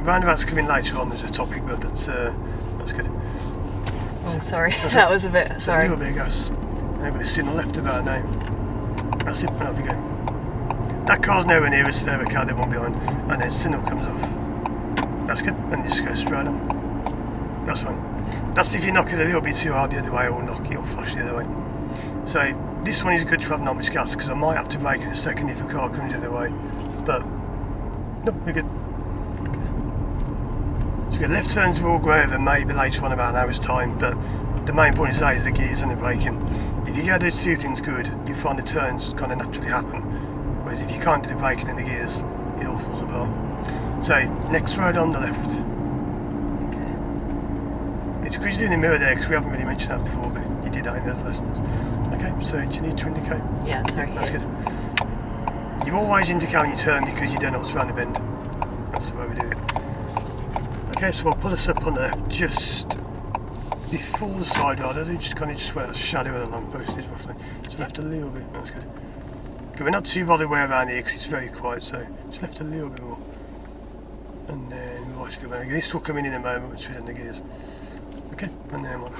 roundabouts coming later on as a topic, but that's good. Oh, sorry, that was a bit. Sorry. A little bit of gas. Maybe the signal left about now. That's it. Off you go. That car's nowhere near us. There, we can't have one behind, and then signal comes off. That's good, and you just go straight on. That's fine. That's if you knock it a little bit too hard the other way, or knock it or flash the other way. So this one is good to have novice gas because I might have to brake in a second if a car comes the other way. But no, we're good. So we get left turns will go over maybe later on about an hour's time, but the main point is that is the gears and the braking. If you get those two things good, you find the turns kind of naturally happen. Whereas if you can't do the braking and the gears, it all falls apart. So next road on the left. Okay. It's because you're doing the mirror there because we haven't really mentioned that before, but you did that in those lessons. Okay, so do you need to indicate? Yeah, sorry. That's good. You always indicate when you turn because you don't know what's around the bend. That's the way we do it. Okay, so I'll put us up on the left just before the side yard. I do just kind of just where the shadow of the lamppost is roughly. Just left a little bit, that's good. Okay, we're not too bothered way around here because it's very quiet, so just left a little bit more. And then we'll actually go back. This will come in a moment once we're in the gears. Okay, and then what?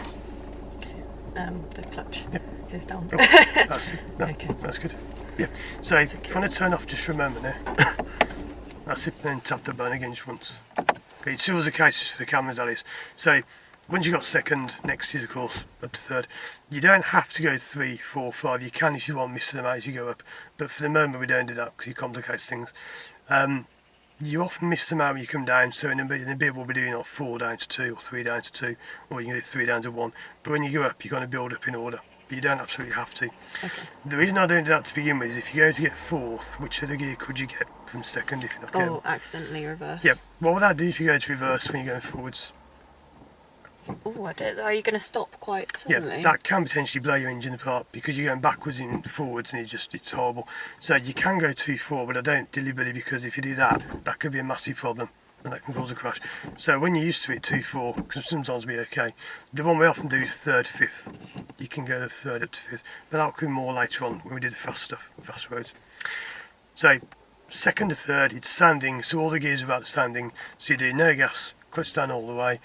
The clutch is down. Oh, that's it. No, Okay. that's good. Yeah. So if you want to turn off, just remember now. That's it. Then tap the button again just once. Okay, it's always the case for the cameras, that is. So once you've got second, next is of course up to third. You don't have to go 3, 4, 5. You can if you want, miss them out as you go up. But for the moment, we don't do that because it complicates things. You often miss them out when you come down, so in a bit we'll be doing 4 down to 2 or 3 down to 2, or you can do 3 down to 1. But when you go up, you're going to build up in order. But you don't absolutely have to. Okay. The reason I don't do that to begin with is if you go to get fourth, which other gear could you get from second if you're not careful? Oh, accidentally reverse. Yep. What would that do if you go to reverse when you're going forwards? Oh, I don't. Are you going to stop quite suddenly? Yeah, that can potentially blow your engine apart because you're going backwards and forwards and it's horrible. So you can go too far, but I don't deliberately because if you do that, that could be a massive problem and that can cause a crash. So when you're used to it, 2, 4, because sometimes it'll be okay. The one we often do is 3rd, 5th. You can go 3rd up to 5th, but that'll come more later on when we do the fast stuff, fast roads. So 2nd to 3rd, it's sounding, so all the gears are about the sounding. So you do no gas, clutch down all the way.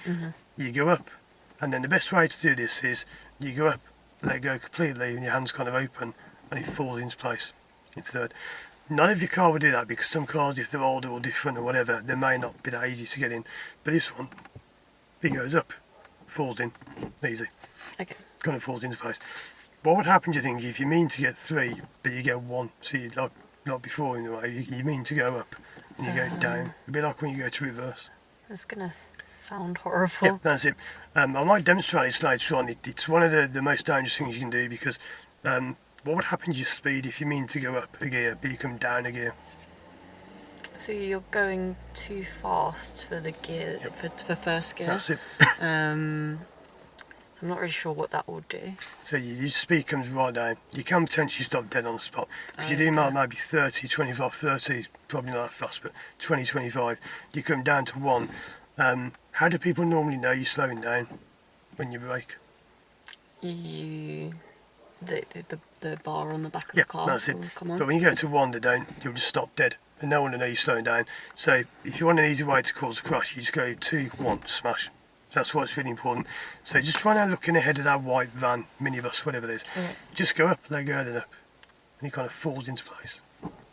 You go up, and then the best way to do this is you go up, let it go completely, and your hand's kind of open, and it falls into place in 3rd. None of your car will do that because some cars, if they're older or different or whatever, they may not be that easy to get in. But this one, it goes up, falls in, easy. Okay. Kind of falls into place. What would happen, do you think, if you mean to get 3, but you get 1? So you like before in a way, you mean to go up and you go down. A bit like when you go to reverse. It's going to sound horrible. Yeah, that's it. I might demonstrate this later on. It's one of the most dangerous things you can do because what would happen to your speed if you mean to go up a gear but you come down a gear? So you're going too fast for the gear, for first gear. That's it. I'm not really sure what that will do. So your speed comes right down. You can potentially stop dead on the spot. Because you do maybe 30, 25, 30, probably not that fast, but 20, 25. You come down to 1. How do people normally know you're slowing down when you brake? The bar on the back of Yeah, the car that's it. will come on. But when you go to 1, they don't. You'll just stop dead. And no one will know you're slowing down. So if you want an easy way to cause a crash, you just go 2, 1, smash. That's why it's really important. So just try now looking ahead of that white van, minibus, whatever it is. Just go up, let go, then up. And it kind of falls into place.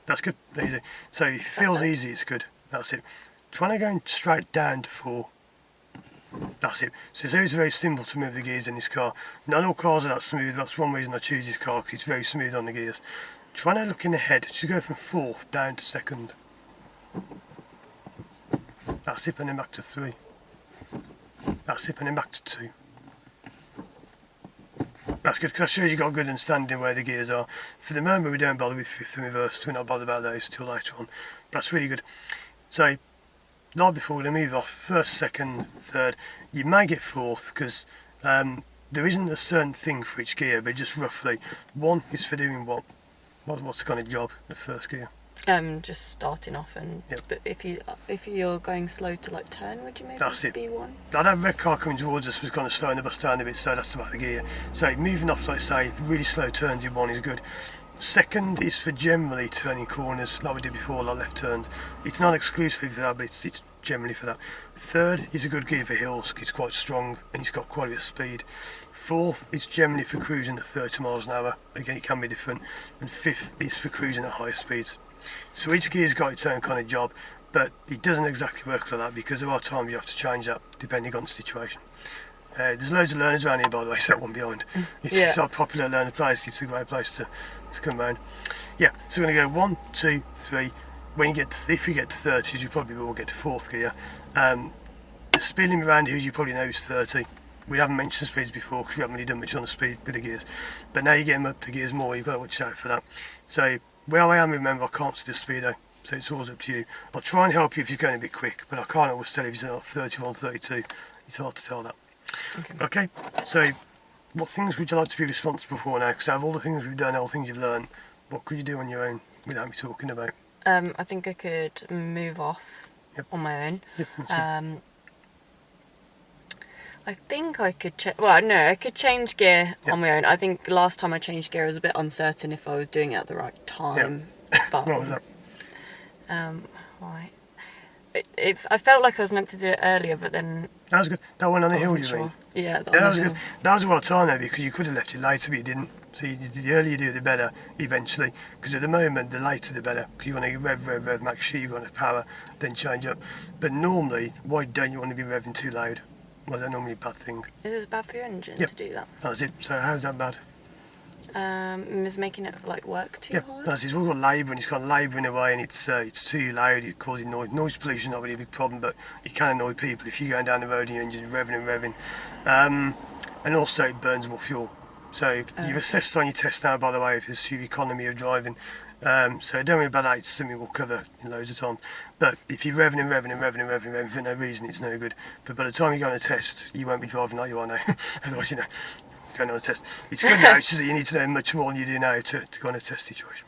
That's good, easy. So if it feels easy, it's good. That's it. Try now going straight down to 4. That's it. So it's always very simple to move the gears in this car. Not all cars are that smooth. That's one reason I choose this car, because it's very smooth on the gears. Try now looking ahead. Just go from 4th down to 2nd. That's it, and then back to 3. That's it, and then back to 2. That's good, because that shows you've got a good understanding where the gears are. For the moment, we don't bother with 5th and reverse. We're not bothered about those till later on. But that's really good. So, like before, we're going to move off 1st, 2nd, 3rd. You may get 4th, because there isn't a certain thing for each gear, but just roughly. 1 is for doing what? What's the kind of job, the first gear? Just starting off, and Yep. but if you're going slow to like turn, would you maybe That's it. be 1? That red car coming towards us was kind of slowing the bus down a bit, so that's about the gear. So moving off, like say, really slow turns in 1 is good. Second is for generally turning corners, like we did before, like left turns. It's not exclusively for that, but it's generally for that. Third is a good gear for hills, 'cause it's quite strong and it's got quite a bit of speed. Fourth is generally for cruising at 30 miles an hour. Again, it can be different. And fifth is for cruising at higher speeds. So each gear's got its own kind of job, but it doesn't exactly work like that because there are times you have to change that depending on the situation. There's loads of learners around here, by the way, so that one behind. It's our popular learner place. It's a great place to come around. Yeah, so we're going to go 1, 2, 3. When you get to, if you get to 30s, you probably will get to fourth gear. The speed limit around here, as you probably know, is 30. We haven't mentioned speeds before because we haven't really done much on the speed with the gears. But now you're getting up to gears more, you've got to watch out for that. So where I am, remember, I can't see the speedo, so it's always up to you. I'll try and help you if you're going a bit quick, but I can't always tell if you're not 31, 32. It's hard to tell that. Okay, so what things would you like to be responsible for now? Because out of all the things we've done, all the things you've learned, what could you do on your own without me talking about? I think I could move off on my own. Yep, that's good. I think I could I could change gear on my own. I think the last time I changed gear I was a bit uncertain if I was doing it at the right time. But What was that? why? I felt like I was meant to do it earlier, but then That was good. That one on the I hill, wasn't you sure. mean? Yeah, That was good. That was well timed though, because you could have left it later, but you didn't. So the earlier you do it, the better eventually. Because at the moment, the later the better. Because you want to rev, make sure you've got enough power, then change up. But normally, why don't you want to be revving too loud? Well, that's normally a bad thing. Is it bad for your engine Yep. to do that? That's it. So how's that bad? Is making it like work too hard? That's it. It's all got labour, and it's got labouring away, and it's too loud. It's causing noise. Noise pollution is not really a big problem, but it can annoy people if you're going down the road and your engine's revving. And also it burns more fuel. So you've assessed on your test now, by the way, if it's your economy of driving. So don't worry about that. It's something we'll cover in loads of times. But if you're revving for no reason, it's no good. But by the time you go on a test, you won't be driving like you are now. Otherwise, going on a test. It's good now, it's just that you need to know much more than you do now to go on a test situation.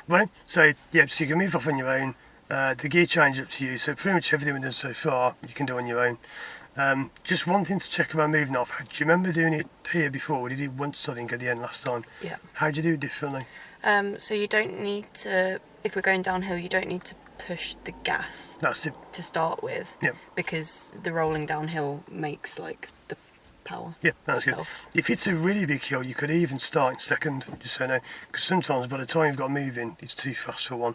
Right, so yeah, so you can move off on your own. The gear change up to you, so pretty much everything we've done so far you can do on your own. Just one thing to check about moving off. Do you remember doing it here before? We did it once, I think, at the end last time. Yeah. How'd you do it differently? So you don't need to, if we're going downhill, you don't need to push the gas That's it. to start with. Yep. Because the rolling downhill makes like the power. Yeah, that's itself. good. If it's a really big hill, you could even start in second, just so you know, because sometimes by the time you've got moving, it's too fast for one.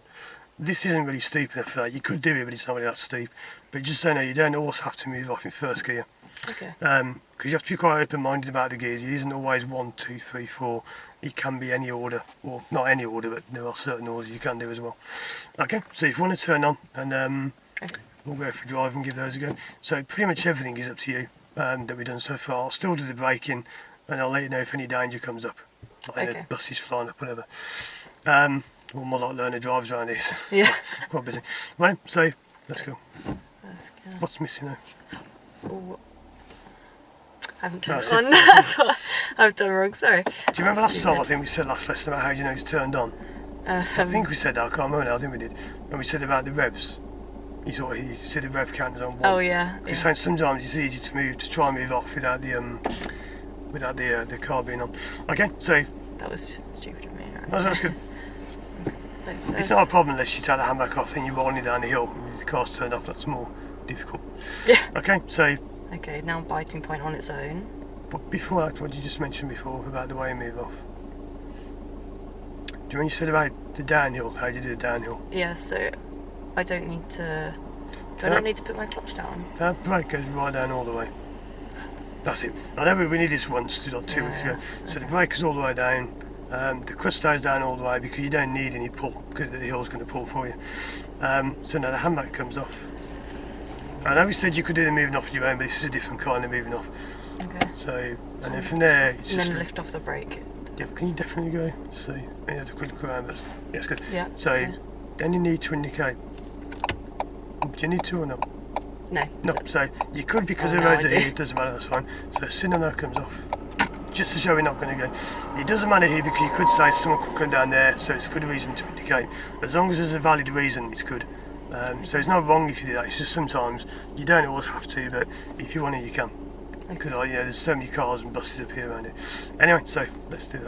This isn't really steep enough for that. You could do it, but it's not really that steep. But just so you know, you don't always have to move off in first gear. Okay. Because you have to be quite open-minded about the gears. It isn't always 1, 2, 3, 4. It can be any order, or not any order, but there are certain orders you can do as well. Okay, so if you want to turn on, and we'll go for drive and give those a go. So pretty much everything is up to you that we've done so far. I'll still do the braking, and I'll let you know if any danger comes up, like Okay. buses flying up, whatever. Or more like learner drives around here. Yeah. Quite busy. Right, so let's go. That's good. What's missing now? Ooh. I haven't turned That's it on. That's what I've done wrong. Sorry. Do you remember last time? I think we said last lesson about how do you know it's turned on. I think we said that. I can't remember now. I think we did. And we said about the revs. He said the rev count was on 1. Oh yeah. Because sometimes it's easy to try and move off without the car being on. Okay, so That was stupid of me. Right. that's good. So It's not a problem unless you take the handbrake off and you're rolling down the hill. With the car's turned off, that's more difficult. Yeah. Okay, so Okay, now biting point on its own. but before that, what did you just mention before about the way you move off? Do you remember you said about the downhill? How do you do the downhill? Yeah, so I don't need to. Do I Yeah. not need to put my clutch down? That brake goes right down all the way. That's it. I know we did this once, did like 2 weeks ago. So the brake is all the way down. The clutch stays down all the way because you don't need any pull because the hill's going to pull for you. So now the handbrake comes off. I know we said you could do the moving off your own, but this is a different kind of moving off. Okay. So, and then from there, it's And just. then lift off the brake. Yeah, can you definitely go? See, I have a quick look around. But yeah, it's good. Yeah. So okay. then you need to indicate. Do you need to or not? No. No. So you could because Oh, the no, roads I are do. here. It doesn't matter. That's fine. So as soon as that comes off, just to show we're not going to go. It doesn't matter here because you could say someone could come down there, so it's a good reason to indicate. As long as there's a valid reason, it's good. So it's not wrong if you do that. It's just sometimes you don't always have to, but if you want to, you can. Because there's so many cars and buses up here around it. Anyway, so let's do that.